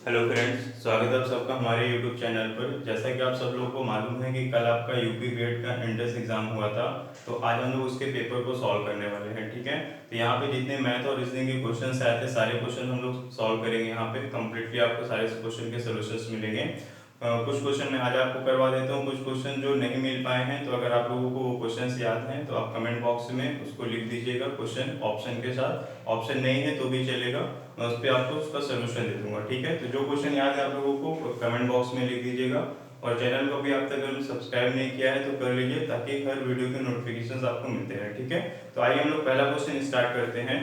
Hello friends, स्वागत है आप सबका हमारे यूट्यूब चैनल पर। जैसा कि आप सब लोगों को मालूम है कि कल आपका यूपी गेट का एंट्रेंस एग्जाम हुआ था, तो आज हम लोग उसके पेपर को सॉल्व करने वाले हैं। ठीक है, तो यहाँ पे जितने मैथ और रीजनिंग के क्वेश्चंस आए थे सारे क्वेश्चन हम लोग सॉल्व करेंगे। यहाँ पे कंप्लीटली आपको सारे क्वेश्चन के सोल्यूशंस मिलेंगे। कुछ क्वेश्चन मैं आज आपको करवा देता हूँ, कुछ क्वेश्चन जो नहीं मिल पाए हैं, तो अगर आप लोगों को वो क्वेश्चन याद हैं तो आप कमेंट बॉक्स में उसको लिख दीजिएगा क्वेश्चन ऑप्शन के साथ। ऑप्शन नहीं है तो भी चलेगा, मैं उस पर आपको उसका सोल्यूशन दे दूंगा। ठीक है, तो जो क्वेश्चन याद है आप लोगों को कमेंट बॉक्स में लिख दीजिएगा। और चैनल को भी आप तक अगर सब्सक्राइब नहीं किया है तो कर लीजिए, ताकि हर वीडियो के नोटिफिकेशन आपको मिलते रहे। ठीक है, तो आइए हम लोग पहला क्वेश्चन स्टार्ट करते हैं।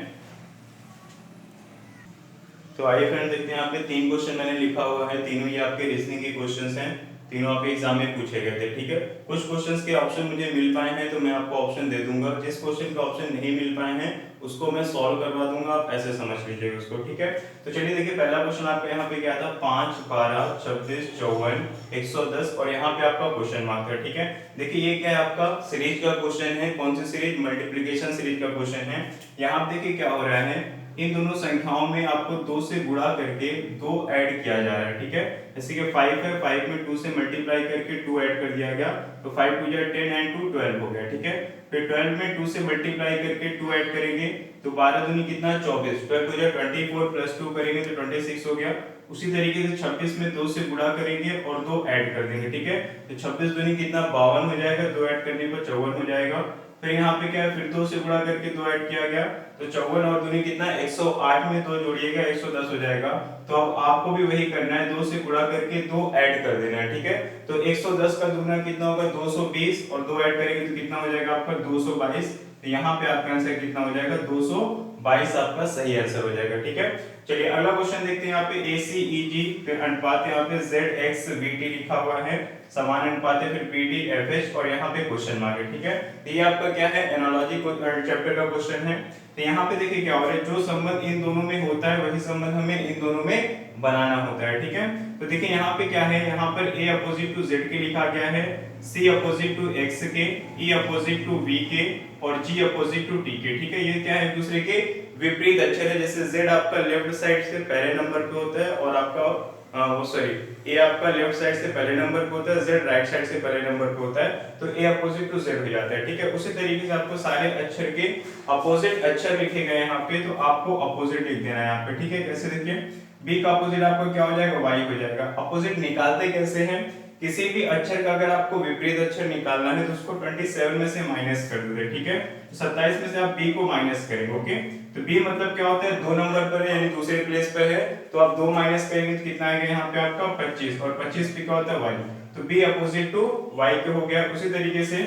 तो आइए फ्रेंड देखते हैं, यहाँ पे तीन क्वेश्चन मैंने लिखा हुआ है, तीनों ये आपके रीजनिंग के क्वेश्चंस हैं, तीनों आपके एग्जाम में पूछे गए थे। ठीक है, कुछ क्वेश्चंस के ऑप्शन मुझे मिल पाए हैं तो मैं आपको ऑप्शन दे दूंगा, जिस क्वेश्चन का ऑप्शन नहीं मिल पाए हैं उसको मैं सॉल्व करवा दूंगा, आप ऐसे समझ लीजिएगा उसको। ठीक है, तो चलिए देखिए, पहला क्वेश्चन आपका यहाँ पे क्या था, 5, 12, 26, 54, 110 और यहाँ पे आपका क्वेश्चन मार्क है। ठीक है, देखिए ये क्या है, आपका सीरीज का क्वेश्चन है। कौन सी सीरीज? मल्टीप्लीकेशन सीरीज का क्वेश्चन है। यहाँ पे देखिए क्या हो रहा है, इन दोनों संख्याओं में आपको 2 से गुणा करके 2 ऐड किया जा रहा है। ठीक है, जैसे कि 5 है, 5 में 2 से मल्टीप्लाई करके 2 ऐड कर दिया गया, तो 5 2 10 एंड 2 12 हो गया। ठीक है, फिर 12 में 2 से मल्टीप्लाई करके 2 ऐड करेंगे तो 12 दूनी कितना, 24, 12 2 24 प्लस 2 करेंगे तो 26 हो गया। उसी तरीके से 26 में 2 से गुणा करेंगे और 2 ऐड कर देंगे। ठीक है, तो 26 दूनी कितना, 52 हो जाएगा, 2 ऐड करने पर 54 हो जाएगा। फिर यहाँ पे क्या है, फिर 2 से गुणा करके 2 ऐड किया गया, तो 54 और दूनी कितना, 108 में 2 जोड़िएगा 110 हो जाएगा। तो अब आपको भी वही करना है, 2 से गुणा करके 2 ऐड कर देना है। ठीक है, तो 110 का दुगना कितना होगा, 220 और 2 ऐड करेंगे तो कितना हो जाएगा आपका, 222। तो यहाँ पे आपका आंसर कितना हो जाएगा, 222 आपका सही आंसर हो जाएगा। ठीक है, चलिए अगला क्वेश्चन देखते हैं। यहाँ पे ACEG, फिर अनुपात यहाँ पे ZXVT लिखा हुआ है, समान अनुपात है, फिर PD FH और यहाँ पे क्वेश्चन मार्क है। ठीक है, तो ये आपका क्या है, एनालॉजी चैप्टर का क्वेश्चन है। तो यहाँ पे देखिए क्या हो रहा है, जो संबंध इन दोनों में होता है वही संबंध हमें इन दोनों में बनाना होता है। ठीक है, तो देखिए यहाँ पे क्या है, यहाँ पर A अपोजिट टू Z के लिखा गया है, C अपोजिट टू X के, E अपोजिट टू V के और G अपोजिट टू T के। ठीक है, ये क्या है, एक दूसरे के विपरीत अक्षर है। जैसे Z आपका लेफ्ट साइड से पहले नंबर पे होता है और आपका ए आपका लेफ्ट साइड से पहले नंबर पे होता है, Z राइट साइड से पहले नंबर पे होता है, तो A अपोजिट टू Z हो जाता है। ठीक है, उसी तरीके से आपको सारे अक्षर के अपोजिट अक्षर लिखे गए यहाँ पे, तो आपको अपोजिट लिख देना है यहाँ पे। ठीक है, कैसे देखिए, B का अपोजिट आपको क्या हो जाएगा, Y हो जाएगा। अपोजिट निकालते कैसे हैं, किसी भी अक्षर का अगर आपको विपरीत अक्षर निकालना है तो उसको 27 में से माइनस कर दो। ठीक है, तो 27 में से आप B को माइनस करेंगे। ओके, तो B मतलब क्या होता है, 2 नंबर पर है यानी दूसरे प्लेस पर है, तो आप 2 माइनस करेंगे तो कितना आएगा यहाँ पे आपका 25, और 25 पे क्या होता है, Y, तो B अपोजिट टू Y के हो गया। उसी तरीके से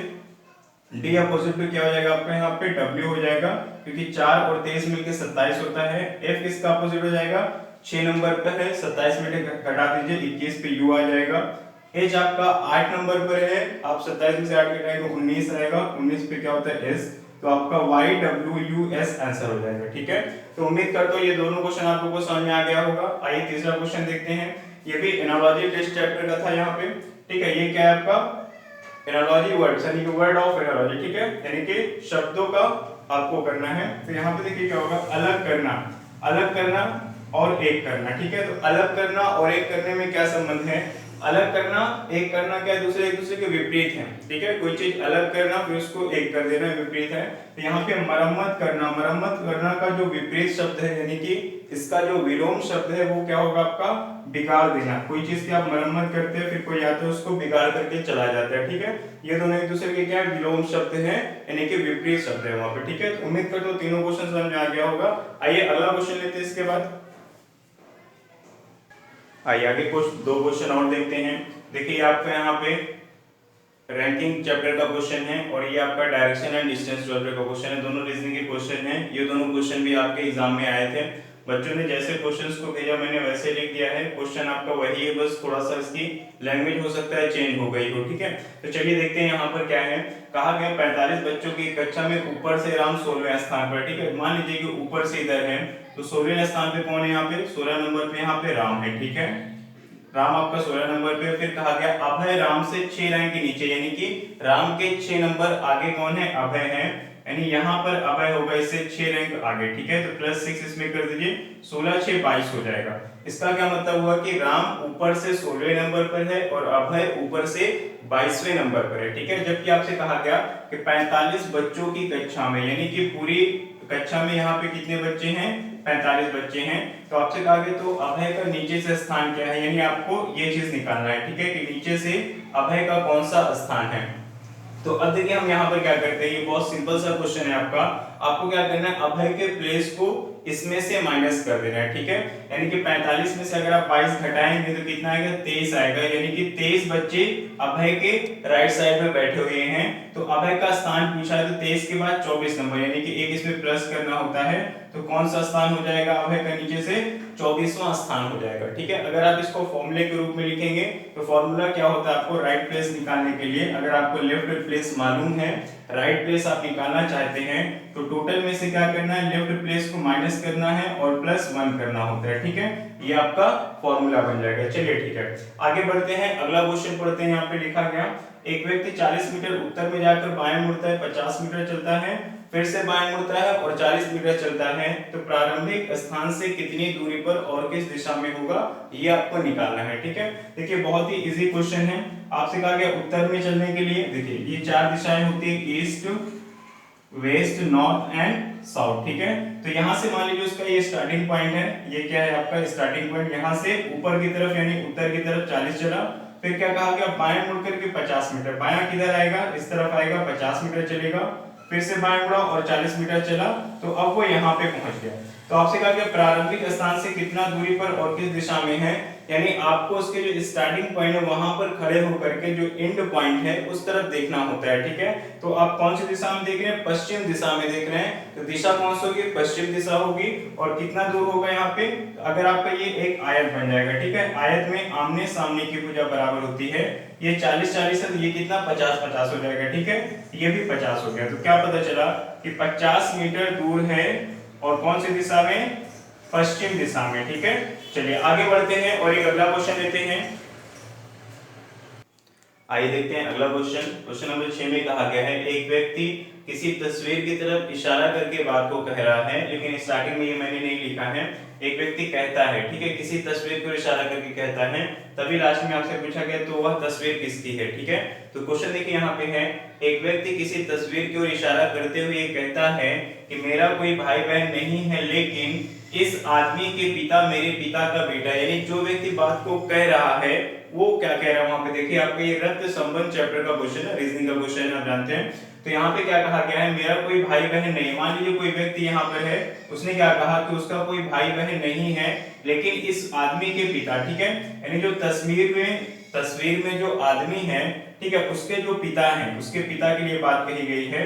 D अपोजिट पे क्या हो जाएगा आपका, यहाँ पे W हो जाएगा, क्योंकि 4 और 23 मिलकर 27 होता है। F किसका अपोजिट हो जाएगा, 6 नंबर पे है, 27 में घटा दीजिए, 21 पे U आ जाएगा। H आपका 8 नंबर पर है, आप 27 में से 8 घटाएंगे 19 आएगा, 19 पे क्या होता है S, तो आपका YWUS आंसर हो जाएगा। ठीक है, तो उम्मीद करता हूँ ये दोनों क्वेश्चन आप लोगों को समझ में आ गया होगा। आइए तीसरा क्वेश्चन देखते हैं, ये भी एनालॉजी टेस्ट चैप्टर का था यहाँ पे। ठीक है, ये क्या है आपका, एनालॉजी वर्ड्स यानी कि वर्ड ऑफ एनालॉजी। ठीक है, यानी कि शब्दों का आपको करना है। तो यहाँ पे देखिए क्या होगा, अलग करना, अलग करना और एक करना। ठीक है, तो अलग करना और एक करने में क्या संबंध है, अलग करना एक करना क्या है, दूसरे एक दूसरे के विपरीत है। ठीक है, कोई चीज अलग करना फिर उसको एक कर देना विपरीत है। तो यहाँ पे मरम्मत करना, मरम्मत करना का जो विपरीत शब्द है यानी कि इसका जो विलोम शब्द है वो क्या होगा आपका, बिगाड़ देना। कोई चीज की आप मरम्मत करते हैं, फिर कोई आता है उसको बिगाड़ करके चला जाता है। ठीक है, ये दोनों एक दूसरे के क्या विलोम शब्द हैं यानी कि विपरीत शब्द है वहां पे। ठीक है, तो उम्मीद करता हूं तीनों क्वेश्चन समझ में आ गया होगा। आइए अगला क्वेश्चन लेते हैं इसके बाद। आइए आगे कुछ 2 क्वेश्चन और देखते हैं। देखिए आपका यहाँ पे रैंकिंग चैप्टर का क्वेश्चन है और ये आपका डायरेक्शन एंड डिस्टेंस चैप्टर का क्वेश्चन है। दोनों रीजनिंग के क्वेश्चन हैं, ये दोनों क्वेश्चन भी आपके एग्जाम में आए थे। बच्चों ने जैसे क्वेश्चंस को भेजा मैंने वैसे लिख दिया है, क्वेश्चन आपका वही है, बस थोड़ा सा इसकी लैंग्वेज हो सकता है चेंज हो गई हो। ठीक है, तो चलिए देखते हैं यहाँ पर क्या है। कहा गया 45 बच्चों की कक्षा में ऊपर से राम 16वें स्थान पर। ठीक है, मान लीजिए कि ऊपर से इधर है, तो 16वें स्थान पे कौन है, यहाँ पे 16 नंबर पे यहाँ पे राम है। ठीक है, राम आपका 16 नंबर पे। फिर कहा गया अभय राम से 6 रैंक के नीचे, यानी कि राम के 6 नंबर आगे कौन है, अभय है। यानी यहाँ पर अभय होगा इससे 6 रैंक आगे, ठीक है। तो +6 इसमें कर दीजिए, 16 6 22 हो जाएगा। इसका क्या मतलब हुआ कि राम ऊपर से 16वें नंबर पर है और अभय ऊपर से 22वें नंबर पर है, ठीक है। जबकि आपसे कहा गया कि 45 बच्चों की कक्षा में, यानी कि पूरी कक्षा में यहाँ पे कितने बच्चे हैं, 45 बच्चे हैं। तो आपसे कहा गया तो अभय का नीचे से स्थान क्या है, यानी आपको ये चीज निकालना है, ठीक है, कि नीचे से अभय का कौन सा स्थान है। तो अब देखिए हम यहाँ पर क्या करते हैं, ये बहुत सिंपल सा क्वेश्चन है आपका। आपको क्या करना है, अभय के प्लेस को इसमें से माइनस कर देना है, ठीक है। यानी कि 45 में से अगर आप 22 घटाएंगे तो कितना आएगा, 23 आएगा। यानी कि 23 बच्चे अभय के राइट साइड में बैठे हुए हैं। तो अभय का स्थान पूछा है तो 23 के बाद 24 नंबर, यानी कि एक इसमें प्लस करना होता है। तो कौन सा स्थान हो जाएगा अभय का नीचे से, 24वां स्थान हो जाएगा, ठीक है। अगर आप इसको फॉर्मूले के रूप में लिखेंगे तो फॉर्मूला क्या होता है, आपको राइट प्लेस निकालने के लिए, अगर आपको लेफ्ट प्लेस मालूम है, राइट प्लेस आप निकालना चाहते हैं, तो टोटल में से क्या करना है, लेफ्ट प्लेस को माइनस करना है और +1 करना होता है, ठीक है। ये आपका फॉर्मूला बन जाएगा। चलिए ठीक है, आगे बढ़ते हैं, अगला क्वेश्चन पढ़ते हैं। यहाँ पे लिखा गया, एक व्यक्ति 40 मीटर उत्तर में जाकर बाएं मुड़ता है, 50 मीटर चलता है, फिर से बाएं मुड़ता है और 40 मीटर चलता है, तो प्रारंभिक स्थान से कितनी दूरी पर और किस दिशा में होगा, ये आपको निकालना है, ठीक है। देखिए बहुत ही इजी क्वेश्चन है। आपसे कहा गया उत्तर में चलने के लिए, देखिए ये 4 दिशाएं होती है, east, west, north and south, ठीक है। तो यहाँ से मान लीजिए उसका ये स्टार्टिंग पॉइंट है, ये क्या है आपका स्टार्टिंग पॉइंट, यहाँ से ऊपर की तरफ यानी उत्तर की तरफ 40 चला, फिर क्या कहा गया बाएं मुड़ करके 50 मीटर, बायां किधर आएगा, इस तरफ आएगा, 50 मीटर चलेगा, फिर से बाएं मुड़ा और 40 मीटर चला, तो अब वो यहाँ पे पहुंच गया। तो आपसे कहा गया प्रारंभिक स्थान से कितना दूरी पर और किस दिशा में है, यानी आपको उसके जो स्टार्टिंग पॉइंट है वहां पर खड़े होकर के जो एंड पॉइंट है उस तरफ देखना होता है, ठीक है। तो आप कौन सी दिशा में देख रहे हैं, पश्चिम दिशा में देख रहे हैं, तो दिशा कौन सी होगी, पश्चिम दिशा होगी। और कितना दूर होगा यहाँ पे, अगर आपका ये एक आयत बन जाएगा, ठीक है, आयत में आमने सामने की भुजा बराबर होती है, ये 40 40 है, तो ये कितना 50 50 हो जाएगा, ठीक है, ये भी 50 हो गया। तो क्या पता चला कि 50 मीटर दूर है और कौन सी दिशा में, पश्चिम दिशा में, ठीक है। चलिए आगे बढ़ते हैं और एक अगला क्वेश्चन लेते हैं। आइए देखते हैं अगला क्वेश्चन। क्वेश्चन नंबर 6 में कहा गया है, एक व्यक्ति किसी तस्वीर की तरफ इशारा करके बात को कह रहा है, लेकिन स्टार्टिंग में ये मैंने नहीं लिखा है। एक व्यक्ति कहता है, ठीक है, किसी तस्वीर को इशारा करके कहता है, तभी लास्ट में आपसे पूछा गया तो वह तस्वीर किसकी है, ठीक है। तो क्वेश्चन देखिए यहाँ पे है, एक व्यक्ति किसी तस्वीर की ओर इशारा करते हुए कहता है कि मेरा कोई भाई बहन नहीं है, लेकिन इस आदमी के पिता मेरे पिता का बेटा, यानी जो व्यक्ति बात को कह रहा है वो क्या कह रहा है वहां पे देखिए, आपका ये रक्त संबंध चैप्टर का क्वेश्चन है, रीजनिंग का क्वेश्चन है, आप जानते हैं। तो यहाँ पे क्या कहा गया है, मेरा कोई भाई बहन नहीं। मान लीजिए कोई व्यक्ति यहाँ पर है, उसने क्या कहा कि उसका कोई भाई बहन नहीं है, लेकिन इस आदमी के पिता, ठीक है, यानी जो तस्वीर में जो आदमी है, ठीक है, उसके जो पिता हैं, उसके पिता के लिए बात कही गई है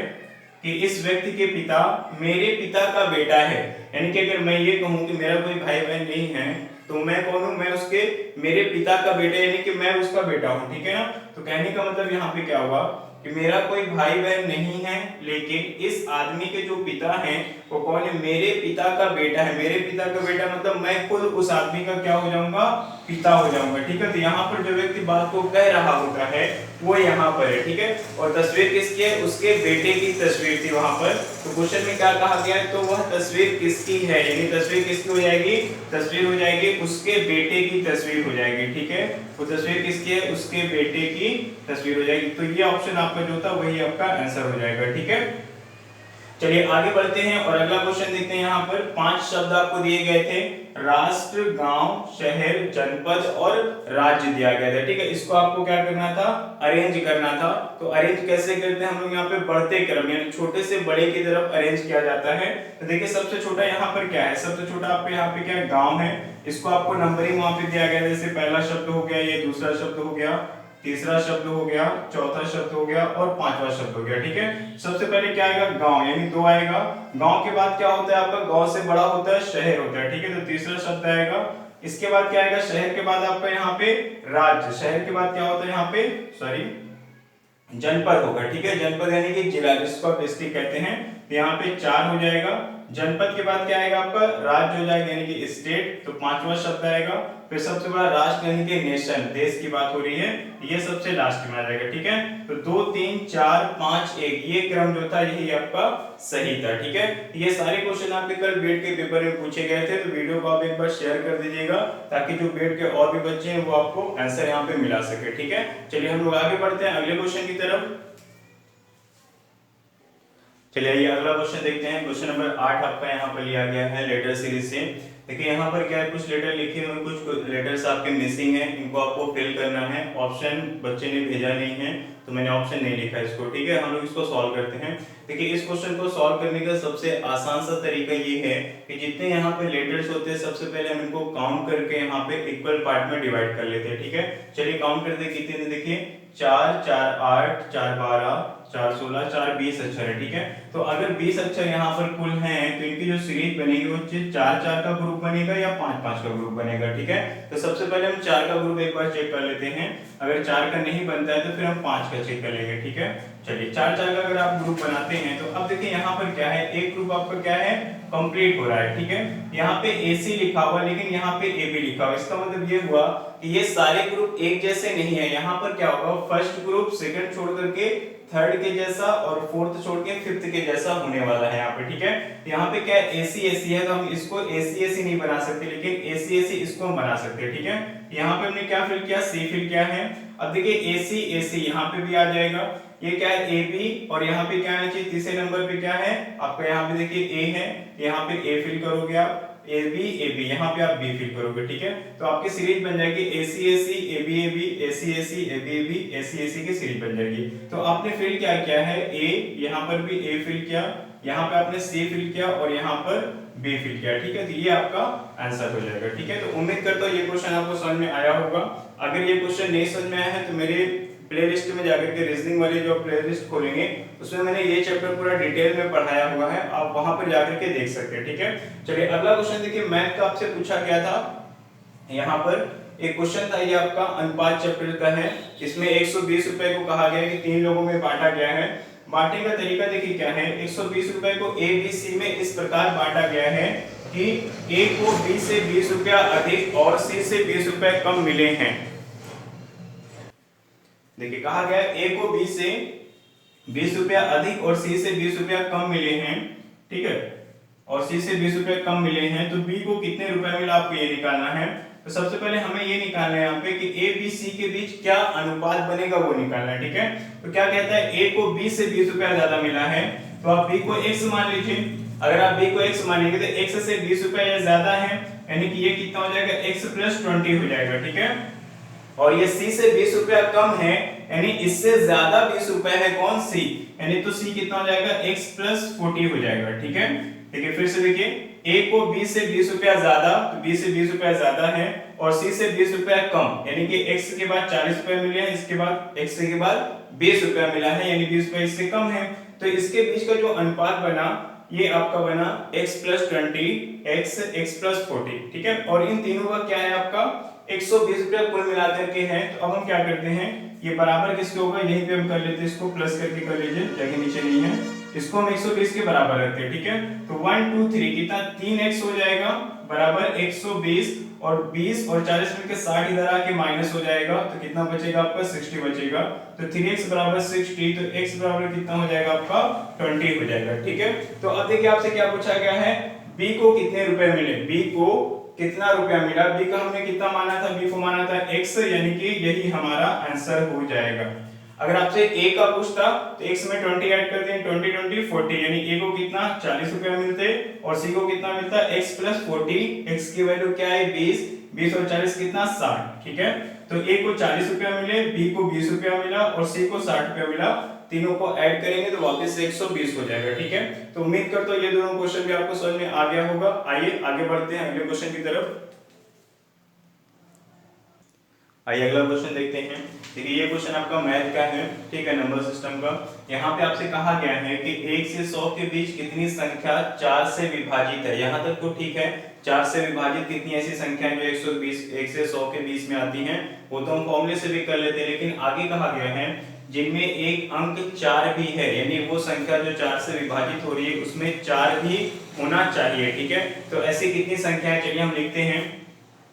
कि इस व्यक्ति के पिता मेरे पिता का बेटा है। यानी कि अगर मैं ये कहूं कि मेरा कोई भाई बहन नहीं है, तो मैं कौन हूं, मैं उसके मेरे पिता का बेटा, यानी कि मैं उसका बेटा हूं, ठीक है ना। तो कहने का मतलब यहाँ पे क्या हुआ कि मेरा कोई भाई बहन नहीं है, लेकिन इस आदमी के जो पिता हैं वो कौन है, मेरे पिता का बेटा है। मेरे पिता का बेटा मतलब मैं खुद उस आदमी का क्या हो जाऊंगा, पिता हो जाऊंगा, ठीक है। तो यहाँ पर जो व्यक्ति बात को कह रहा होता है वो यहाँ पर है, ठीक है। और तस्वीर किसकी है, उसके बेटे की तस्वीर थी वहां पर। तो क्वेश्चन में क्या कहा गया है, तो वह तस्वीर किसकी है, यानी तस्वीर किसकी हो जाएगी, तस्वीर हो जाएगी उसके बेटे की तस्वीर हो जाएगी, ठीक है। वो तस्वीर किसकी है, उसके बेटे की तस्वीर हो जाएगी। तो ये ऑप्शन आपका जो था वही आपका आंसर हो जाएगा, ठीक है। चलिए आगे बढ़ते हैं और अगला क्वेश्चन देखते हैं। यहाँ पर 5 शब्द आपको दिए गए थे, राष्ट्र, गांव, शहर, जनपद और राज्य दिया गया था, ठीक है। इसको आपको क्या करना था, अरेंज करना था। तो अरेंज कैसे करते हैं हम लोग, यहाँ पे बढ़ते क्रम यानी छोटे से बड़े की तरफ अरेंज किया जाता है। तो देखिए सबसे छोटा यहाँ पर क्या है, सबसे छोटा आपको यहाँ पे क्या है, गाँव है। इसको आपको नंबरिंग वहां पे दिया गया, जैसे पहला शब्द हो गया, ये दूसरा शब्द हो गया, तीसरा शब्द हो गया, चौथा शब्द हो गया और पांचवा शब्द हो गया, ठीक है। सबसे पहले क्या आएगा, गांव, यानी 2 आएगा। गांव के बाद क्या होता है आपका, गांव से बड़ा होता है शहर होता है, ठीक है। तो तीसरा शब्द आएगा। इसके बाद क्या आएगा, शहर के बाद आपका यहाँ पे राज्य, शहर के बाद क्या होता है यहाँ पे, सॉरी, जनपद होगा, ठीक है। जनपद यानी कि जिला, जिसको आप डिस्ट्रिक्ट कहते हैं। तो यहाँ पे 4 हो जाएगा। जनपद के बाद क्या आएगा आपका राज्य हो जाएगा यानी कि स्टेट, तो पांचवा शब्द आएगा। फिर सबसे बड़ा राष्ट्र यानी कि नेशन, देश की बात हो रही है, ये सबसे लास्ट में आ जाएगा। ठीक है, तो 2 3 4 5 1 ये क्रम जो था यही आपका सही था। ठीक है, ये सारे क्वेश्चन आपके कल बीएड के पेपर में पूछे गए थे, तो वीडियो को आप एक बार शेयर कर दीजिएगा ताकि जो बीएड के और भी बच्चे हैं वो आपको आंसर यहाँ पे मिला सके। ठीक है, चलिए हम लोग आगे बढ़ते हैं अगले क्वेश्चन की तरफ। चलिए ये अगला क्वेश्चन देखते हैं। क्वेश्चन नंबर 8 आपका यहाँ पर लिया गया है लेटर सीरीज से। देखिए यहाँ पर क्या है, कुछ लेटर लिखे हुए, कुछ लेटर्स आपके मिसिंग हैं, इनको आपको फिल करना है। ऑप्शन बच्चे ने भेजा नहीं है तो मैंने ऑप्शन नहीं लिखा इसको। ठीक है, हम लोग इसको सॉल्व करते हैं। देखिए इस क्वेश्चन को सॉल्व करने का सबसे आसान सा तरीका ये है कि जितने यहाँ पे लेटर्स होते हैं सबसे पहले हम इनको काउंट करके यहाँ पे इक्वल पार्ट में डिवाइड कर लेते हैं। ठीक है, चलिए काउंट करते हैं कितने, देखिए 4 4 8 4 12 4 16 4 20 अक्षर है। ठीक है, तो अगर 20 अक्षर यहाँ पर कुल हैं तो इनकी जो सीरीज बनेगी वो 4 4 का ग्रुप बनेगा या 5 5 का ग्रुप बनेगा। ठीक है, तो सबसे पहले हम 4 का ग्रुप एक बार चेक कर लेते हैं। अगर 4 का नहीं बनता है तो फिर हम 5 का चेक कर लेंगे। ठीक है, चलिए 4 4 का अगर आप ग्रुप बनाते हैं तो अब देखिए यहाँ पर क्या है, एक ग्रुप आपका क्या है कंप्लीट हो रहा है। ठीक है, यहाँ पे AC लिखा हुआ लेकिन यहाँ पे AB लिखा हुआ, इसका मतलब ये हुआ कि ये सारे ग्रुप एक जैसे नहीं है। यहाँ पर क्या होगा, फर्स्ट ग्रुप सेकंड छोड़ करके थर्ड के जैसा और फोर्थ छोड़ के फिफ्थ के जैसा होने वाला है यहाँ पे। ठीक है, यहाँ पे क्या है AC AC है तो हम इसको AC AC नहीं बना सकते लेकिन AC AC इसको हम बना सकते हैं। ठीक है, यहाँ पे हमने क्या फिल किया, C फिल किया है। अब देखिए AC AC यहाँ पे भी आ जाएगा, ये क्या है AB और यहाँ पे क्या आना चाहिए, तीसरे नंबर पे क्या है आपका, यहाँ पे देखिए A है, यहाँ पे A फिल करोगे आप, AB AB यहाँ पे आप B फिल करोगे। ठीक है, तो आपकी सीरीज बन जाएगी AC AC AB AB AC AC AB AB AC AC की सीरीज बन जाएगी। तो आपने फिल क्या किया है, A यहाँ पर भी A फिल किया, यहाँ पे आपने C फिल किया और यहाँ पर B फिल किया। ठीक है, तो ये आपका आंसर हो जाएगा। ठीक है, तो उम्मीद करता हूँ ये क्वेश्चन आपको समझ में आया होगा। अगर ये क्वेश्चन नहीं समझ में आया है तो मेरे प्लेलिस्ट में जाकर के रीजनिंग वाली जो प्लेलिस्ट खोलेंगे उसमें मैंने ये चैप्टर पूरा डिटेल में पढ़ाया हुआ है, आप वहां पर जाकर के देख सकते हैं। ठीक है, चलिए अगला क्वेश्चन देखिए, मैथ का आपसे पूछा गया था। यहाँ पर एक क्वेश्चन था, ये आपका अनुपात चैप्टर का है। इसमें 120 रुपए को कहा गया है कि 3 लोगों में बांटा गया है। बांटने का तरीका देखिए क्या है, 120 रुपए को A B C में इस प्रकार बांटा गया है कि A को B से 20 रुपया अधिक और C से 20 रुपए कम मिले हैं। देखिए कहा गया है A को B से 20 रुपया अधिक और C से 20 रुपया कम मिले हैं। ठीक है, और C से 20 रुपया कम मिले हैं, तो B को कितने रुपए मिला आपको ये निकालना है। तो सबसे पहले हमें ये निकालना है यहाँ पे कि A B C के बीच क्या अनुपात बनेगा वो निकालना है। ठीक है, तो क्या कहता है, A को B से 20 रुपया ज्यादा मिला है तो आप B को X मान लीजिए। अगर आप B को X मानेंगे तो X से 20 रुपया ज्यादा है यानी कि ये कितना हो जाएगा, X + 20 हो जाएगा। ठीक है, और ये C से 20 रुपया कम है यानी इससे ज्यादा 20 रुपए है कौन, C, यानी तो C कितना हो जाएगा, X + 40 हो जाएगा। ठीक है, देखिए फिर से देखिए, A को B से 20 रुपया ज्यादा, तो B से 20 रुपया ज्यादा है और C से 20 रुपया कम यानी कि X के बाद 40 रुपया मिले हैं, इसके बाद X के बाद 20 रुपया मिला है यानी 20 रुपया इससे कम है। तो इसके बीच का जो अनुपात बना ये आपका बना X + 20 X + 40। ठीक है, और इन तीनों का क्या है आपका 120 रुपया कुल मिलाकर के हैं। तो अब हम क्या करते हैं, ये बराबर किसके होगा, यहीं पे हम कर लेते हैं, इसको प्लस करके कर लीजिए, जगह नीचे नहीं है, इसको हम 120 के बराबर रखते हैं। ठीक है, तो 1 2 3 कितना 3x हो जाएगा बराबर 120 और 20 और 40 मिलकर 60 इधर आके माइनस हो जाएगा तो कितना बचेगा आपका 60 बचेगा। तो 3x बराबर 60 तो x बराबर कितना हो जाएगा आपका 20 हो जाएगा। ठीक है, तो अब देखिए आपसे क्या पूछा गया है, b को कितने रुपए मिले, b को कितना रुपया मिला, b का हमने कितना माना था, b को माना था x यानी कि यही हमारा आंसर हो जाएगा। अगर आपसे a का पूछता तो x में 20 ऐड कर दें, 20 20 40 यानी a को कितना 40 रुपया मिलते और c को कितना मिलता x + 40, x की वैल्यू क्या है 20, 20 और 40 कितना 60। ठीक है, तो a को 40 रुपया मिले, b को 20 रुपया मिला और c को 60 रुपया मिला, तीनों को ऐड करेंगे तो वापस से 120 हो जाएगा। ठीक है, तो उम्मीद करता हूं ये दोनों क्वेश्चन भी आपको समझ में आ गया होगा। आइए आगे बढ़ते हैं अगले क्वेश्चन की तरफ। आइए अगला क्वेश्चन देखते हैं। देखिए ये क्वेश्चन आपका मैथ का है, ठीक है, नंबर सिस्टम का। यहाँ पे आपसे कहा गया है कि 1 से 100 के बीच कितनी संख्या 4 से विभाजित है। यहाँ तक तो ठीक है, 4 से विभाजित कितनी ऐसी संख्या जो 1 से 100 के बीच में आती हैं वो तो हम फॉर्मूले से भी कर लेते हैं, लेकिन आगे कहा गया है जिनमें एक अंक 4 भी है, यानी वो संख्या जो 4 से विभाजित हो रही है उसमें 4 भी होना चाहिए, ठीक है। तो ऐसी कितनी संख्या है, चलिए हम लिखते हैं।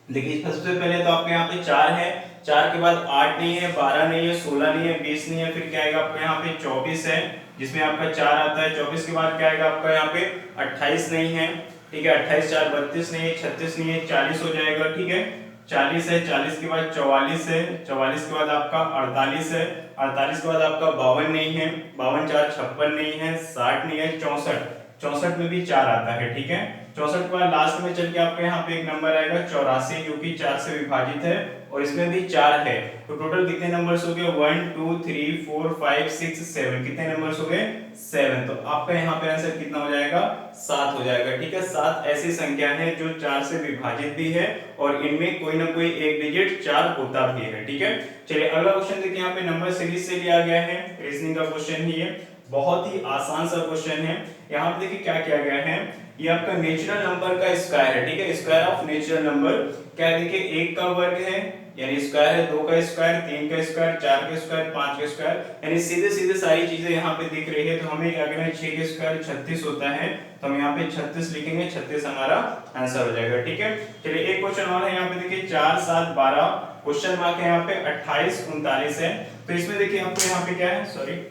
देखिए सबसे पहले तो आपके यहाँ पे 4 है, 4 के बाद 8 नहीं है, 12 नहीं है, 16 नहीं है, 20 नहीं है, फिर क्या आएगा आपका यहाँ पे 24 है, जिसमें आपका 4 आता है। 24 के बाद क्या आएगा आपका यहाँ पे 28 नहीं है, ठीक है। 28 4 32 नहीं है, 36 नहीं है, 40 हो जाएगा, ठीक है। 40 है, 40 के बाद 44 है, 44 के बाद आपका 48 है, 48 के बाद आपका 52 नहीं है, 52 4 56 नहीं है, 60 नहीं है, 64, 64 में भी 4 आता है, ठीक है। 64 के बाद लास्ट में चल के आपके यहाँ पे एक नंबर आएगा 84, जो कि 4 से विभाजित है और इसमें भी 4 है। तो टोटल कितने नंबर्स हो गए, 1 2 3 4 5 6 7, कितने नंबर्स हो गए, 7। तो आपका यहाँ पे आंसर कितना हो जाएगा, 7 हो जाएगा, ठीक है। 7 ऐसी संख्या है जो 4 से विभाजित भी है और इनमें कोई ना कोई एक डिजिट 4 होता भी है, ठीक है। चलिए अगला क्वेश्चन देखिए, यहाँ पे नंबर सीरीज से लिया गया है, रीजनिंग का क्वेश्चन ही है, बहुत ही आसान सा क्वेश्चन है। यहाँ पे देखिए क्या किया गया है, ये आपका नेचुरल नंबर का स्क्वायर है, ठीक है, स्क्वायर ऑफ नेचुरल नंबर। क्या है देखिए, 1 का वर्ग है यानी स्क्वायर है, 2 का स्क्वायर, 3 का स्क्वायर, 4 का स्क्वायर, 5 का स्क्वायर, यानी सीधे सीधे सारी चीजें यहाँ पे दिख रही है। तो हमें क्या करना है, 6 का स्क्वायर 36 होता है, तो हम यहाँ पे 36 लिखेंगे, 36 हमारा आंसर हो जाएगा, ठीक है। चलिए एक क्वेश्चन और है, यहाँ पे देखिए 4 7 12, क्वेश्चन मार्क है यहाँ पे 28 39 है। तो इसमें देखिए आपको यहाँ पे क्या है, सॉरी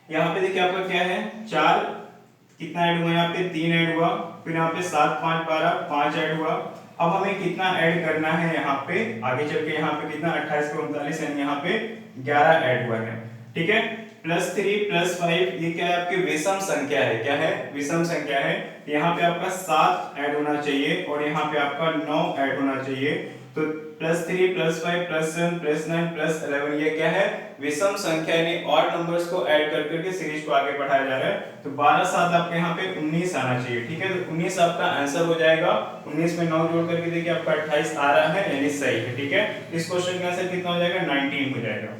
यहाँ पे देखिए आपका क्या है, 4 कितना ऐड हुआ, यहाँ पे 3 ऐड हुआ, फिर यहाँ पे 7 5 12 5 ऐड हुआ। अब हमें कितना ऐड करना है यहाँ पे आगे चल के, यहाँ पे कितना 28 का 39 यानी यहाँ पे 11 ऐड हुआ है, ठीक है। +3 +5 ये क्या है, आपकी विषम संख्या है, क्या है, विषम संख्या है। यहाँ पे आपका 7 ऐड होना चाहिए और यहाँ पे आपका 9 ऐड होना चाहिए। तो +3 +5 +7 +9 +11 ये क्या है, विषम संख्या यानी ऑड नंबर्स को ऐड कर करके सीरीज को आगे बढ़ाया जा रहा है। तो 12 7 आपके यहाँ पे 19 आना चाहिए, ठीक है। तो 19 आपका आंसर हो जाएगा, 19 में 9 जोड़ करके देखिए आपका 28 आ रहा है, यानी सही है, ठीक है। इस क्वेश्चन का आंसर कितना हो जाएगा, 19 हो जाएगा।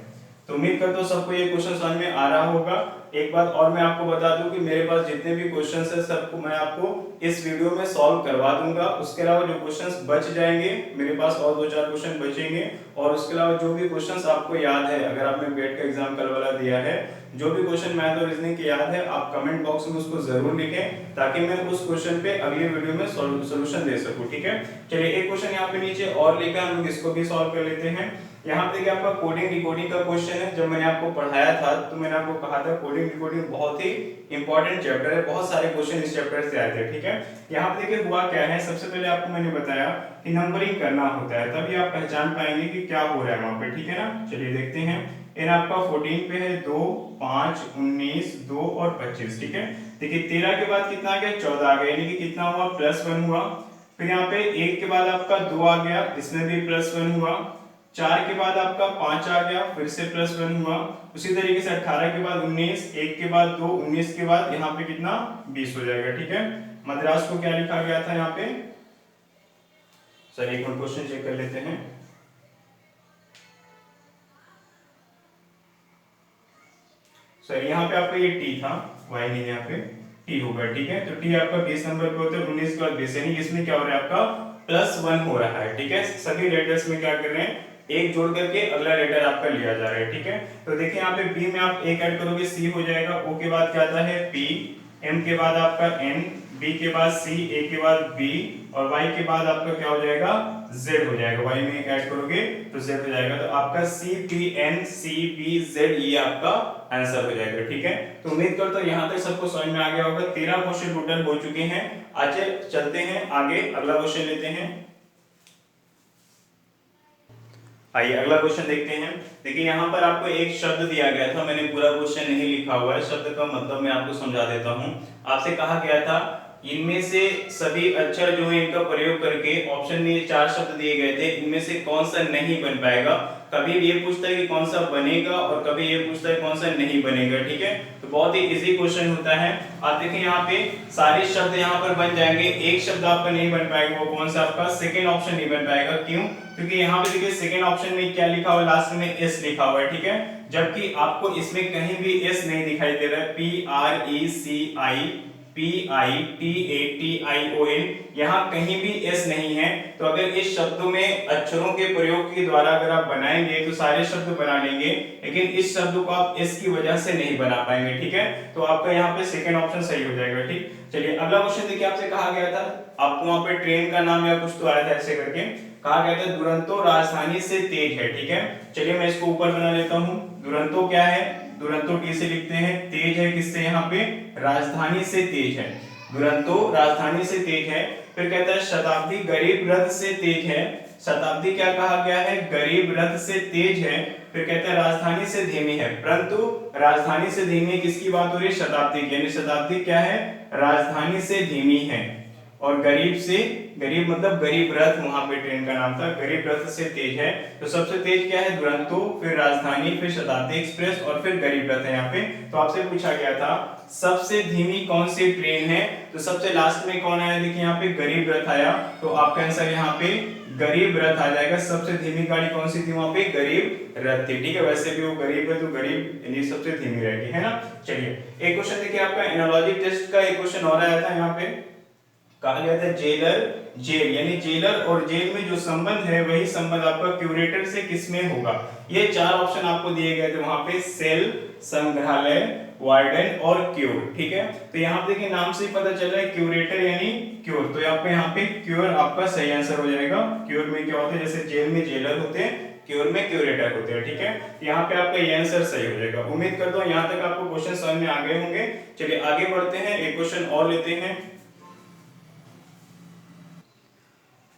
तो उम्मीद करता हूं सबको ये क्वेश्चन समझ में आ रहा होगा। एक बात और मैं आपको बता दूं कि मेरे पास जितने भी क्वेश्चंस हैं सबको मैं आपको इस वीडियो में सॉल्व करवा दूंगा। उसके अलावा जो क्वेश्चंस बच जाएंगे, मेरे पास और 2-4 क्वेश्चन बचेंगे, और उसके अलावा जो भी क्वेश्चंस आपको याद है, अगर आपने गेट का एग्जाम कल वाला दिया है, जो भी क्वेश्चन मैथ और रीजनिंग के याद है, आप कमेंट बॉक्स में उसको जरूर लिखें ताकि मैं उस क्वेश्चन पे अगली वीडियो में सॉल्यूशन दे सकूं, ठीक है। चलिए एक क्वेश्चन यहाँ पे नीचे और लिखा है, हम लोग इसको भी सॉल्व कर लेते हैं। यहाँ पे देखिए आपका कोडिंग डिकोडिंग का क्वेश्चन है। जब मैंने आपको पढ़ाया था तो मैंने आपको कहा था कोडिंग डिकोडिंग बहुत ही इंपॉर्टेंट चैप्टर है, बहुत सारे क्वेश्चन इस चैप्टर से आए थे, ठीक है। यहाँ पे देखिए हुआ क्या है, सबसे पहले आपको मैंने बताया कि नंबरिंग करना होता है, तभी आप पहचान पाएंगे कि क्या हो रहा है वहां पे, ठीक है ना। चलिए देखते हैं, इन आपका 14 पे है 2 5 19 2 और 25, ठीक है। देखिए 13 के बाद कितना आ गया, 14 आ गया, यानी कि कितना हुआ, +1 हुआ। फिर यहाँ पे 1 के बाद आपका 2 आ गया, इसमें भी +1 हुआ। 4 के बाद आपका 5 आ गया, फिर से +1 हुआ। उसी तरीके से 18 के बाद 19, 1 के बाद 2, 19 के बाद यहाँ पे कितना, 20 हो जाएगा, ठीक है। मद्रास को क्या लिखा गया था यहाँ पे, सर एक मिनट क्वेश्चन चेक कर लेते हैं। सर यहाँ पे आपका ये टी था, वाई नहीं, यहाँ पे टी होगा, ठीक है। तो टी आपका 20 नंबर पे होता है, 19 के बाद 20, यानी इसमें क्या हो रहा है, आपका +1 हो रहा है, ठीक है। सभी लेटर्स में क्या कर रहे हैं, एक जोड़ करके अगला लेटर आपका लिया जा रहा है, ठीक है। तो देखिए यहाँ पे बी में आप एक ऐड करोगे, सी हो जाएगा, ओ के बाद क्या आता है पी, एम के बाद आपका एन, बी के बाद सी, ए के बाद बी, और वाई के बाद आपका क्या हो जाएगा, जेड हो जाएगा। वाई में एक ऐड करोगे तो जेड हो जाएगा। तो आपका C P N C B Z ये आपका आंसर हो जाएगा, ठीक है। तो उम्मीद करता हूं यहाँ तक सबको समझ में आ गया होगा। 13 क्वेश्चन टोटल हो चुके हैं। आज चलते हैं आगे, अगला क्वेश्चन लेते हैं। आइए अगला क्वेश्चन देखते हैं। देखिए यहाँ पर आपको एक शब्द दिया गया था, मैंने पूरा क्वेश्चन नहीं लिखा हुआ है, शब्द का मतलब मैं आपको समझा देता हूँ। आपसे कहा गया था इनमें से सभी अक्षर जो है इनका प्रयोग करके, ऑप्शन में 4 शब्द दिए गए थे, इनमें से कौन सा नहीं बन पाएगा। कभी ये पूछता है कि कौन सा बनेगा और कभी ये पूछता है कौन सा नहीं बनेगा, ठीक है। तो बहुत ही इजी क्वेश्चन होता है। आप देखिए यहाँ पे सारे शब्द यहाँ पर बन जाएंगे, एक शब्द आपका नहीं बन पाएगा, वो कौन सा, आपका सेकेंड ऑप्शन नहीं बन पाएगा। क्यों, क्योंकि यहाँ पे देखिए सेकेंड ऑप्शन में क्या लिखा हुआ है, लास्ट में एस लिखा हुआ है, ठीक है। जबकि आपको इसमें कहीं भी एस नहीं दिखाई दे रहा है, PRECI PITATION, यहाँ कहीं भी S नहीं है। तो अगर इस शब्दों में अक्षरों के प्रयोग के द्वारा अगर आप बनाएंगे तो सारे शब्द बना लेंगे, लेकिन इस शब्द को आप S की वजह से नहीं बना पाएंगे, ठीक है। तो आपका यहाँ पे सेकंड ऑप्शन सही हो जाएगा, ठीक। चलिए अगला क्वेश्चन देखिए, आपसे कहा गया था, आपको वहां पे ट्रेन का नाम या कुछ तो आया था ऐसे करके, कहा गया था दुरंतो राजधानी से तेज है, ठीक है। चलिए मैं इसको ऊपर बना लेता हूँ। दुरंतो क्या है, दुरंतो टी से लिखते हैं, तेज है किससे, यहाँ पे राजधानी से तेज है, दुरंतो राजधानी से तेज है। फिर कहता है शताब्दी गरीब रथ से तेज है, शताब्दी क्या कहा गया है, गरीब रथ से तेज है। फिर कहता है राजधानी से धीमी है, परंतु राजधानी से धीमी किसकी बात हो रही है, शताब्दी की, यानी शताब्दी क्या है, राजधानी से धीमी है। और गरीब से, गरीब मतलब गरीब रथ, वहां पे ट्रेन का नाम था, गरीब रथ से तेज है। तो सबसे तेज क्या है, दुरंतो, फिर राजधानी, फिर शताब्दी एक्सप्रेस और फिर गरीब रथ है यहाँ पे। तो आपसे पूछा गया था सबसे धीमी कौन सी ट्रेन है, तो सबसे लास्ट में कौन आया, देखिए यहाँ पे गरीब रथ आया। तो आपका आंसर यहाँ पे गरीब रथ आ जाएगा। सबसे धीमी गाड़ी कौन सी थी, वहां पे गरीब रथ थी, ठीक है। वैसे भी वो गरीब है तो गरीब यानी सबसे धीमी रहेगी, है ना। चलिए एक क्वेश्चन देखिए, आपका एनालॉजी टेस्ट का एक क्वेश्चन और आया था, यहाँ पे कहा गया था जेलर जेल, यानी जेलर और जेल में जो संबंध है वही संबंध आपका क्यूरेटर से किसमें होगा। ये चार ऑप्शन आपको दिए गए थे वहां पे, सेल, संग्रहालय, वार्डन और क्योर, ठीक है। तो यहाँ देखिए नाम से ही पता चल रहा है क्यूरेटर यानी क्योर, तो आपको यहाँ पे क्योर आपका सही आंसर हो जाएगा। क्योर में क्या होता है, जैसे जेल में जेलर होते हैं, क्योर में क्यूरेटर होते हैं, ठीक है। यहाँ पे आपका ये आंसर सही हो जाएगा। उम्मीद करता हूँ यहाँ तक आपको क्वेश्चन समझ में आ गए होंगे। चलिए आगे बढ़ते हैं, एक क्वेश्चन और लेते हैं।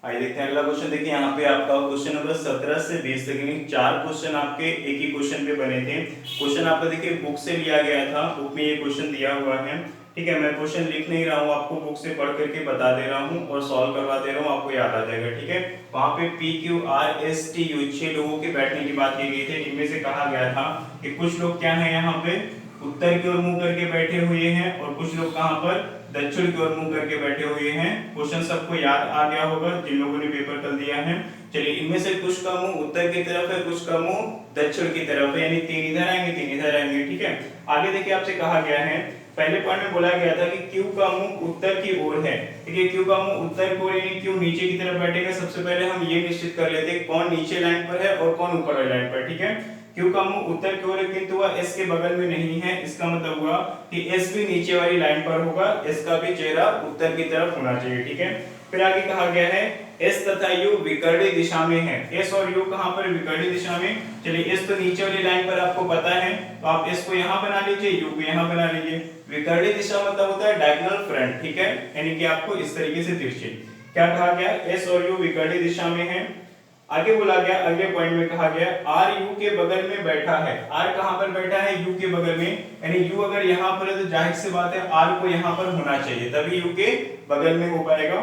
आइए देखते हैं अगला क्वेश्चन। देखिए यहाँ पे आपका क्वेश्चन नंबर 17 से 20 तक, यानी चार क्वेश्चन आपके एक ही क्वेश्चन पे बने थे। क्वेश्चन आपका देखिए बुक से लिया गया था, बुक में ये क्वेश्चन दिया हुआ है, ठीक है। मैं क्वेश्चन लिख नहीं रहा हूँ, आपको बुक से पढ़ करके बता दे रहा हूँ और सॉल्व करवा दे रहा हूँ, आपको याद आ जाएगा, ठीक है। वहाँ पे PQRSTU 6 लोगों के बैठने की बात की गई थी, जिनमें से कहा गया था कि कुछ लोग क्या है यहाँ पे उत्तर की ओर मुंह करके बैठे हुए हैं और कुछ लोग कहाँ पर दक्षिण की ओर मुंह करके बैठे हुए हैं। क्वेश्चन सबको याद आ गया होगा जिन लोगों ने पेपर कल दिया है। चलिए इनमें से कुछ का मुंह उत्तर की तरफ है, कुछ का मुंह दक्षिण की तरफ है, यानी तीन इधर आएंगे तीन इधर आएंगे, ठीक है। आगे देखिए आपसे कहा गया है, पहले पॉइंट में बोला गया था कि क्यू का मुंह उत्तर की ओर है, ठीक है। क्यू का मुंह उत्तर की ओर यानी क्यू नीचे की तरफ बैठेगा। सबसे पहले हम ये निश्चित कर लेते हैं कौन नीचे लाइन पर है और कौन ऊपर वाली लाइन पर, ठीक है। क्यू का मुंह उत्तर की ओर है किंतु वह एस के बगल में नहीं है, इसका मतलब हुआ कि एस भी नीचे वाली लाइन पर होगा, एस का भी चेहरा उत्तर की तरफ होना चाहिए, ठीक है। फिर आगे कहा गया है एस तथा यू विकर्णी दिशा में है। एस और यू कहां पर, विकर्णी दिशा में। चलिए एस तो नीचे वाली लाइन पर आपको पता है, तो आप एस को यहां बना लीजिए, यू को यहां बना लीजिए। विकर्णी दिशा मतलब होता है डायगोनल फ्रंट, ठीक है, यानी कि आपको इस तरीके से तिरछे। क्या कहा गया, एस और यू विकर्णी दिशा में है। आगे बोला गया, अगले पॉइंट में कहा गया आर यू के बगल में बैठा है। आर कहां पर बैठा है, यू के बगल में, यानी यू अगर यहां पर है तो जाहिर सी बात है आर को यहां पर होना चाहिए, तभी यू के बगल में हो पाएगा।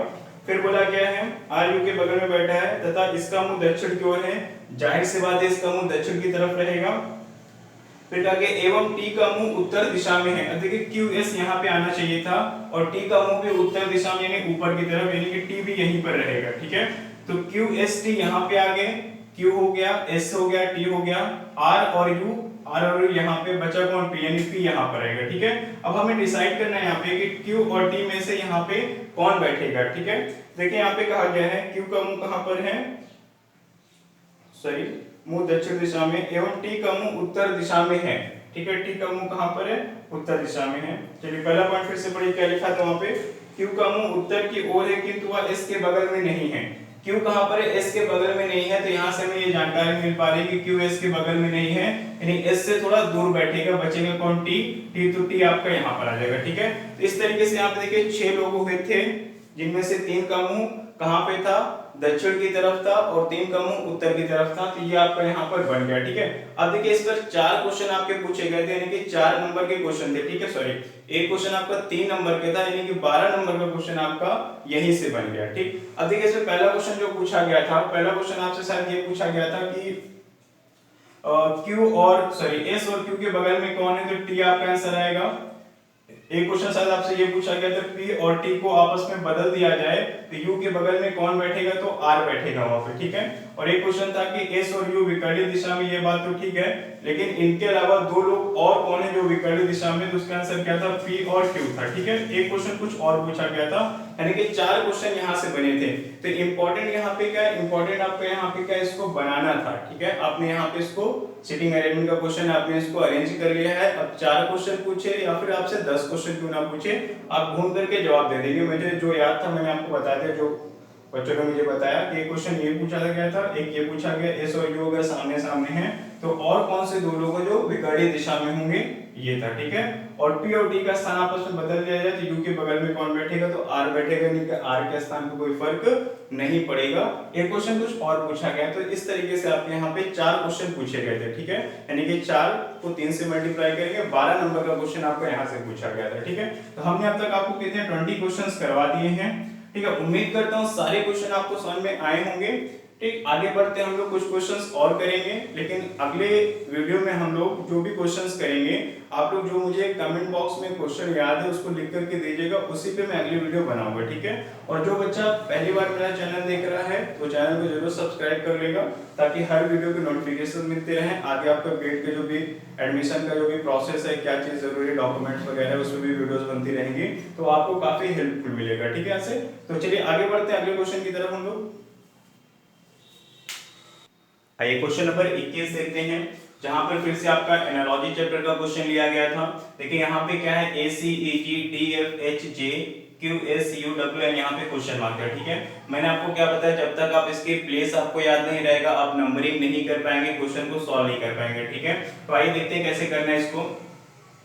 फिर बोला गया है आर यू के बगल में बैठा है तथा इसका मुंह दक्षिण की ओर है, जाहिर सी बात है इसका मुंह दक्षिण की तरफ रहेगा। फिर कहा गया एवं टी का मुंह उत्तर दिशा में है। अब देखिए क्यू एस यहाँ पे आना चाहिए था और टी का मुंह भी उत्तर दिशा में यानी ऊपर की तरफ, यानी कि टी भी यहीं पर रहेगा, ठीक है। तो क्यू एस टी यहाँ पे आ गए, क्यू हो गया, एस हो गया, टी हो गया, आर और यू यहाँ पे बचा कौन, पी, यानी पी यहाँ पर रहेगा, ठीक है। अब हमें डिसाइड करना है यहाँ पे कि क्यू और टी में से यहाँ पे कौन बैठेगा, ठीक है। देखिए यहाँ पे कहा गया है क्यू का मुंह कहाँ पर है, सॉरी मुंह दक्षिण दिशा में, एवं टी का मुंह उत्तर दिशा में है, ठीक है। टी का मुंह कहाँ पर है, उत्तर दिशा में है। चलिए पहला पॉइंट फिर से पढ़िए, क्या लिखा था वहां पे, क्यू का मुंह उत्तर की ओर है किंतु वह एस के बगल में नहीं है। क्यू कहां पर है, एस के बगल में नहीं है, तो यहां से हमें ये जानकारी मिल पा रही है कि क्यू एस के बगल में नहीं है, यानी एस से थोड़ा दूर बैठेगा, बचेगा कौन, टी। टी तो टी आपका यहां पर आ जाएगा, ठीक है। तो इस तरीके से आप देखिए 6 लोग हुए थे, जिनमें से 3 का मुंह कहां पे था, दक्षिण की तरफ था और 3 का मुंह उत्तर की तरफ था, तो ये आपका यहाँ पर बन गया, ठीक है। अब देखिए इस पर 4 क्वेश्चन आपके पूछे गए थे, यानी कि 4 नंबर के क्वेश्चन थे, ठीक है। सॉरी एक क्वेश्चन आपका 3 नंबर के था, यानी कि 12 नंबर का क्वेश्चन आपका यहीं से बन गया, ठीक। अब देखिए इसमें पहला क्वेश्चन जो पूछा गया था, पहला क्वेश्चन आपसे शायद ये पूछा गया था कि क्यू और सॉरी एस और क्यू के बगल में कौन है, तो टी आपका आंसर आएगा। एक क्वेश्चन शायद आपसे ये पूछा गया था P और T को आपस में बदल दिया जाए तो U के बगल में कौन बैठेगा, तो R बैठेगा वहां पे, ठीक है। और एक क्वेश्चन था कि S और U विकर्णीय दिशा में, ये बात तो ठीक है, लेकिन इनके अलावा दो लोग और कौन है जो विकर्णीय दिशा में, तो उसका आंसर क्या था, P और Q था, ठीक है। एक क्वेश्चन कुछ और पूछा गया था, यानी कि 4 क्वेश्चन यहाँ से बने थे। तो इंपॉर्टेंट यहाँ पे क्या है, इंपॉर्टेंट आपको यहाँ पे क्या, इसको बनाना था, ठीक है। आपने यहाँ पे इसको सिटिंग अरेंजमेंट का क्वेश्चन आपने इसको अरेंज कर लिया है। अब 4 क्वेश्चन पूछे या फिर आपसे 10 क्वेश्चन क्यों ना पूछे, आप घूम करके जवाब दे देंगे। मुझे जो याद था मैंने आपको बता दिया, जो बच्चों ने मुझे बताया कि एक क्वेश्चन ये पूछा गया था, एक ये पूछा गया एस और यू अगर सामने सामने हैं तो और कौन से दो लोग जो विकर्णीय दिशा में होंगे, ये था, ठीक है। और पी और टी का स्थान आपस में बदल दिया जाए तो यू के बगल में कौन बैठेगा, तो आर बैठेगा, नहीं कि आर के स्थान पे कोई फर्क नहीं पड़ेगा। एक क्वेश्चन कुछ और पूछा गया, तो इस तरीके से आपके यहाँ पे 4 क्वेश्चन पूछे गए थे, ठीक है। यानी कि 4 को 3 से मल्टीप्लाई करेंगे, 12 नंबर का क्वेश्चन आपको यहाँ से पूछा गया था, ठीक है। तो हमने अब तक आपको कितने 20 क्वेश्चन करवा दिए हैं, ठीक है। उम्मीद करता हूँ सारे क्वेश्चन आपको समझ में आए होंगे, ठीक। आगे बढ़ते हम लोग कुछ क्वेश्चंस और करेंगे, लेकिन अगले वीडियो में हम लोग जो भी क्वेश्चंस करेंगे, आप लोग जो मुझे कमेंट बॉक्स में क्वेश्चन याद है उसको लिख करके दीजिएगा, उसी पे मैं अगली वीडियो बनाऊंगा, ठीक है। और जो बच्चा पहली बार मेरा चैनल देख रहा है तो चैनल को जरूर सब्सक्राइब कर लेगा, ताकि हर वीडियो के नोटिफिकेशन मिलते रहे। आगे आपका बीएड के जो भी एडमिशन का जो भी प्रोसेस है, क्या चीज जरूरी है, डॉक्यूमेंट्स वगैरह, उसमें भी वीडियोस बनती रहेंगी, तो आपको काफी हेल्पफुल मिलेगा, ठीक है। ऐसे तो चलिए आगे बढ़ते हैं अगले क्वेश्चन की तरफ हम लोग। आइए क्वेश्चन नंबर 21 देखते हैं, जहां पर फिर से आपका एनालॉजी चैप्टर का क्वेश्चन लिया गया था। देखिए यहाँ पे क्या है, A C E G D F H J Q S U W N, यहाँ पे क्वेश्चन मार्क है, ठीक है। मैंने आपको क्या बताया, जब तक आप इसके प्लेस आपको याद नहीं रहेगा, आप नंबरिंग नहीं कर पाएंगे, क्वेश्चन को सॉल्व नहीं कर पाएंगे, ठीक है। तो आइए देखते हैं कैसे करना है इसको।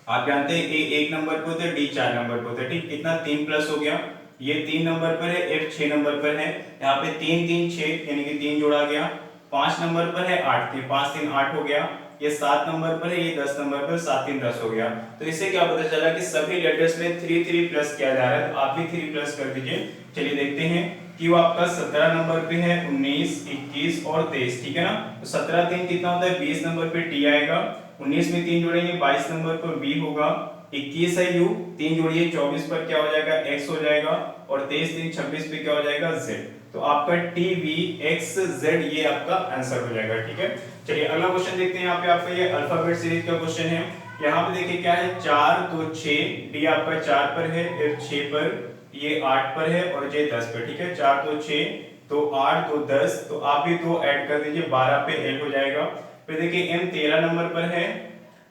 आप जानते हैं ए 1 नंबर पे होता है, डी 4 नंबर पे होता है, ठीक। कितना 3 प्लस हो गया, ये 3 नंबर पर है, एफ 6 नंबर पर है, यहाँ पे 3 3 6 यानी कि 3 जोड़ा गया। 5 नंबर पर है 8, 5 3 8 हो गया। ये 7 नंबर पर है, ये 10 नंबर पर, 7 3 10 हो गया। तो इससे क्या पता चला कि सभी लेटर्स में 3 3 प्लस किया जा रहा है, तो आप भी 3 प्लस कर दीजिए। चलिए देखते हैं कि वो आपका 17 नंबर पे है, 19 21 और 23, ठीक है ना। तो 17 3 कितना होता है, 20 नंबर पे टी आएगा, 19 में 3 जोड़ेंगे 22 नंबर पर बी होगा, 21 है यू, 3 जोड़िए 24 पर क्या हो जाएगा, एक्स हो जाएगा, और 23 3 26 पे क्या हो जाएगा, जेड। तो आपका टी वी एक्स जेड ये आपका आंसर हो जाएगा, ठीक है। चलिए अगला क्वेश्चन देखते हैं। यहाँ पे आपका ये अल्फाबेट सीरीज का क्वेश्चन है। यहाँ पे देखिए क्या है, 4 तो 6, डी आपका 4 पर है, एफ 6 पर, ये 8 पर है और जे 10 पर, ठीक है। 4 तो 6 तो 8 तो 10, तो आप भी 2 ऐड कर दीजिए, 12 पे एल हो जाएगा। फिर देखिए एम 13 नंबर पर है,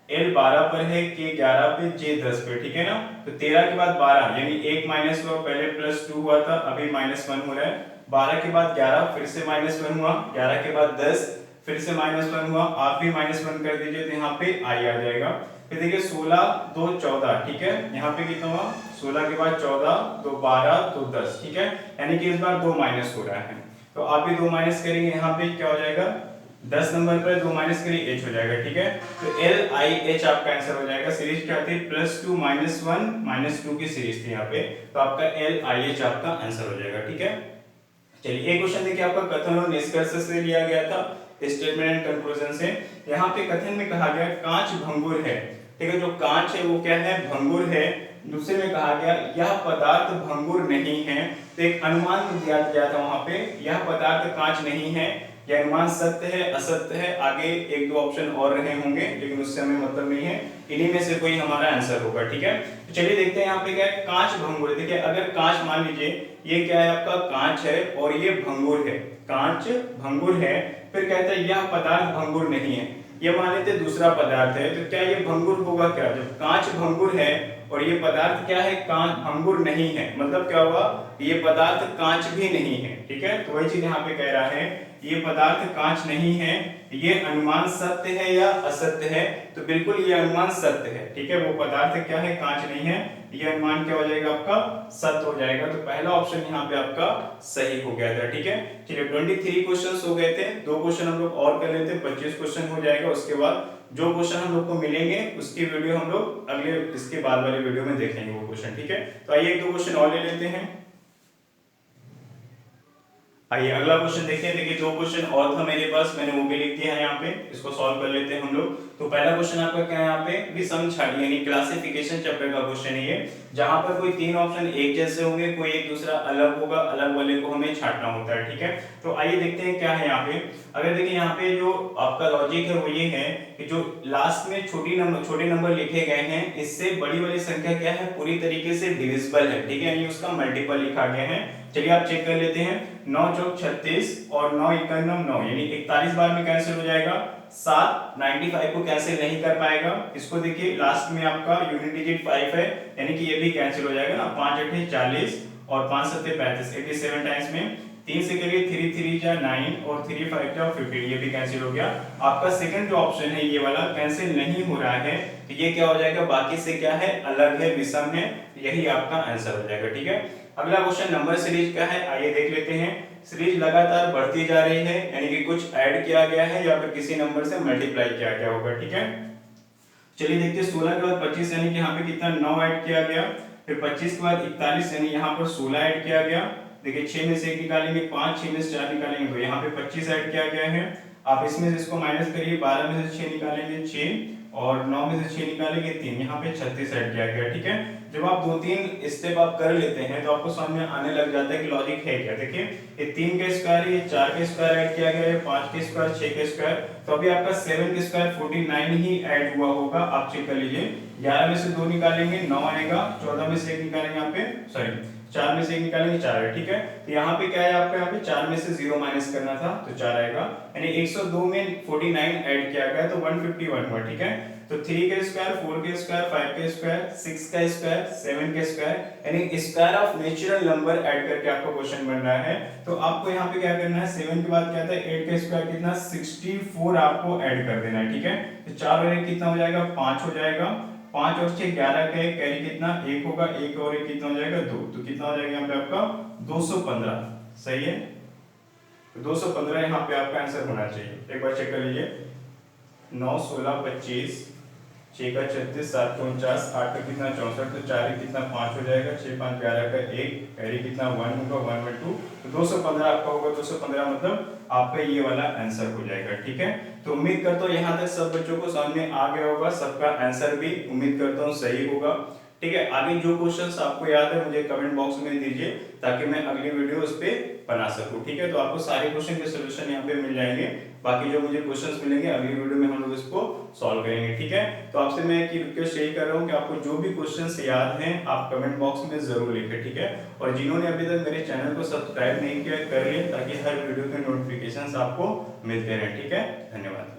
एल 12 पर है, के 11 पे, जे 10 पे, ठीक है ना। तो 13 के बाद 12 यानी 1 माइनस हुआ, पहले प्लस 2 हुआ था, अभी -1 हो रहा है। 12 के बाद 11 फिर से -1 हुआ, 11 के बाद 10 फिर से -1 हुआ, आप भी -1 कर दीजिए, तो यहाँ पे आई आ जाएगा। फिर देखिए 16 2 14, ठीक है। यहाँ पे कितना हुआ, 16 के बाद 14 तो 12 तो 10, ठीक है। यानी कि इस बार 2 माइनस हो रहा है, तो आप भी 2 माइनस करेंगे, यहाँ पे क्या हो जाएगा, 10 नंबर पर 2 माइनस करिए, एच हो जाएगा, ठीक है। तो एल आई एच आपका आंसर हो जाएगा। सीरीज क्या थी, +2 -1 -2 की सीरीज थी यहाँ पे, तो आपका एल आई एच आपका आंसर हो जाएगा, ठीक है। चलिए एक क्वेश्चन देखिए आपका कथन और निष्कर्ष से लिया गया था, स्टेटमेंट एंड कंक्लूजन से। यहाँ पे कथन में कहा गया कांच भंगुर है, ठीक है। जो कांच है वो क्या है, भंगुर है। दूसरे में कहा गया यह पदार्थ भंगुर नहीं है, तो एक अनुमान दिया गया था वहां पे, यह पदार्थ कांच नहीं है, यह अनुमान सत्य है असत्य है, आगे 1 2 ऑप्शन और रहे होंगे, लेकिन उससे हमें मतलब नहीं है, इन्हीं में से कोई हमारा आंसर होगा, ठीक है। तो चलिए देखते हैं यहाँ पे क्या है, कांच भंगुर। देखिए अगर कांच मान लीजिए ये क्या है, आपका कांच है और ये भंगुर है, कांच भंगुर है, फिर कहता है यह पदार्थ भंगुर नहीं है, ये मान लेते दूसरा पदार्थ है, तो क्या ये भंगुर होगा क्या, जब कांच भंगुर है और ये पदार्थ क्या है, कांच भंगुर नहीं है, मतलब क्या हुआ, ये पदार्थ कांच भी नहीं है, ठीक है। तो वही चीज यहाँ पे कह रहा है, ये पदार्थ कांच नहीं है, ये अनुमान सत्य है या असत्य है, तो बिल्कुल ये अनुमान सत्य है, ठीक है। वो पदार्थ क्या है, कांच नहीं है, ये अनुमान क्या हो जाएगा आपका, सत्य हो जाएगा। तो पहला ऑप्शन यहाँ पे आपका सही हो गया था, ठीक है। चलिए 23 क्वेश्चंस हो गए थे, 2 क्वेश्चन हम लोग और कर लेते हैं, 25 क्वेश्चन हो जाएगा। उसके बाद जो क्वेश्चन हम लोग को मिलेंगे उसकी वीडियो हम लोग अगले इसके बाद वाले वीडियो में देख लेंगे वो क्वेश्चन, ठीक है। तो आइए 1 2 क्वेश्चन और ले लेते हैं। आइए अगला क्वेश्चन देखते हैं। देखिए 2 क्वेश्चन और था मेरे पास, मैंने वो भी लिख दिया है यहाँ पे, इसको सॉल्व कर लेते हैं हम लोग। तो पहला क्वेश्चन आपका क्या है यहाँ पे विषम छाड़ी यानी क्लासिफिकेशन चैप्टर का क्वेश्चन है ये, जहां पर कोई तीन ऑप्शन एक जैसे होंगे, कोई एक दूसरा अलग होगा, अलग वाले को हमें छांटना होता है। ठीक है, तो आइए देखते हैं क्या है यहाँ पे। अगर देखिए यहाँ पे जो आपका लॉजिक है वो ये है कि जो लास्ट में छोटे नंबर लिखे गए हैं, इससे बड़ी वाली संख्या क्या है पूरी तरीके से डिविजिबल है। ठीक है, यानी उसका मल्टीपल लिखा गया है। चलिए आप चेक कर लेते हैं। 9 चौक 36 और 9 इक्यावन 9 यानी 41 बार में कैंसिल हो जाएगा। 7 95 को कैंसिल नहीं कर पाएगा। इसको देखिए लास्ट में आपका यूनिट डिजिट 5 है, यानी कि ये भी कैंसिल हो जाएगा ना। 5 8 40 और 5 7 35 87 टाइम्स में 3 से करिए 3 3 जा 9 और 3 5 जा 15, ये भी कैंसिल हो गया। आपका सेकंड जो ऑप्शन है ये वाला कैंसिल नहीं हो रहा है, तो ये क्या हो जाएगा बाकी से क्या है अलग है, विषम है, यही आपका आंसर हो जाएगा। ठीक है, अगला क्वेश्चन नंबर सीरीज का है, आइए देख लेते हैं। सीरीज लगातार बढ़ती जा रही है, यानी कि कुछ ऐड किया गया है या फिर किसी नंबर से मल्टीप्लाई किया गया होगा। ठीक है, चलिए देखते हैं। 16 के बाद 25 यानी कि यहाँ पे कितना 9 ऐड किया गया, फिर 25 के बाद 41 यानी यहाँ पर 16 ऐड किया गया। देखिए 6 में से 1 निकालेंगे 5, 6 में से 4 निकालेंगे तो यहाँ पे 25 ऐड किया गया है। आप इसमें से इसको माइनस करिए, 12 में से 6 निकालेंगे 6 और 9 में से 6 निकालेंगे 3, यहाँ पे 36 ऐड किया गया। ठीक है, जब आप 2-3 स्टेप आप कर लेते हैं तो आपको समझ में आने लग जाता है कि लॉजिक है क्या। देखिए ये 3 के स्क्वायर, ये 4 के स्क्वायर ऐड किया गया है, 5 के स्क्वायर, 6 के स्क्वायर, तो अभी आपका 7 के स्क्वायर 49 ही ऐड हुआ होगा। आप चेक कर लीजिए। 11 में से 2 निकालेंगे 9 आएगा, 14 में से 1 निकालेंगे यहाँ पे, सॉरी 4 में से 1 निकालेंगे 4 है। ठीक है, तो यहाँ पे क्या है आपका, यहाँ पे 4 में से 0 माइनस करना था तो 4 आएगा, यानी 102 में 49 ऐड किया गया तो 151 हुआ। ठीक है, तो 3 के स्क्वायर, 4 के स्क्वायर, 5 के स्क्वायर, 6 का स्क्वायर, 7 के स्क्वायर, यानी square of natural number add करके आपका क्वेश्चन बन रहा है। तो आपको यहाँ पे क्या करना है, 7 के बाद क्या था 8 का स्क्वायर कितना 64 आपको ऐड कर देना है। ठीक है, तो 4 और 1 कितना हो जाएगा 5 हो जाएगा, 5 और 6 11 का कैरी कितना 1 होगा, 1 और 1 कितना हो जाएगा 2, तो कितना हो जाएगा यहाँ पे आपका 215। सही है, तो 215 यहाँ पे आपका आंसर होना चाहिए। एक बार चेक कर लीजिए। 9 16 25, 6 का 36, 7 का 49, 8 का कितना 64, तो 4 कितना 5 हो जाएगा, 6 5 11 का 1 कैरी कितना 1 होगा, 1 में 2, तो 215 आपका होगा। 215 मतलब आपका ये वाला आंसर हो जाएगा। ठीक है, तो उम्मीद करता हूँ यहाँ तक सब बच्चों को समझ में आ गया होगा, सबका आंसर भी उम्मीद करता हूँ सही होगा। ठीक है, आगे जो क्वेश्चंस आपको याद है मुझे कमेंट बॉक्स में दीजिए ताकि मैं अगली वीडियो उस पे बना सकूं। ठीक है, तो आपको सारे क्वेश्चन के सॉल्यूशन यहाँ पे मिल जाएंगे। बाकी जो मुझे क्वेश्चंस मिलेंगे अगली वीडियो में हम लोग इसको सॉल्व करेंगे। ठीक है, तो आपसे मैं एक रिक्वेस्ट यही कर रहा हूँ कि आपको जो भी क्वेश्चंस याद हैं आप कमेंट बॉक्स में जरूर लिखें। ठीक है, और जिन्होंने अभी तक मेरे चैनल को सब्सक्राइब नहीं किया कर लें ताकि हर वीडियो के नोटिफिकेशन आपको मिलते रहें। ठीक है, धन्यवाद।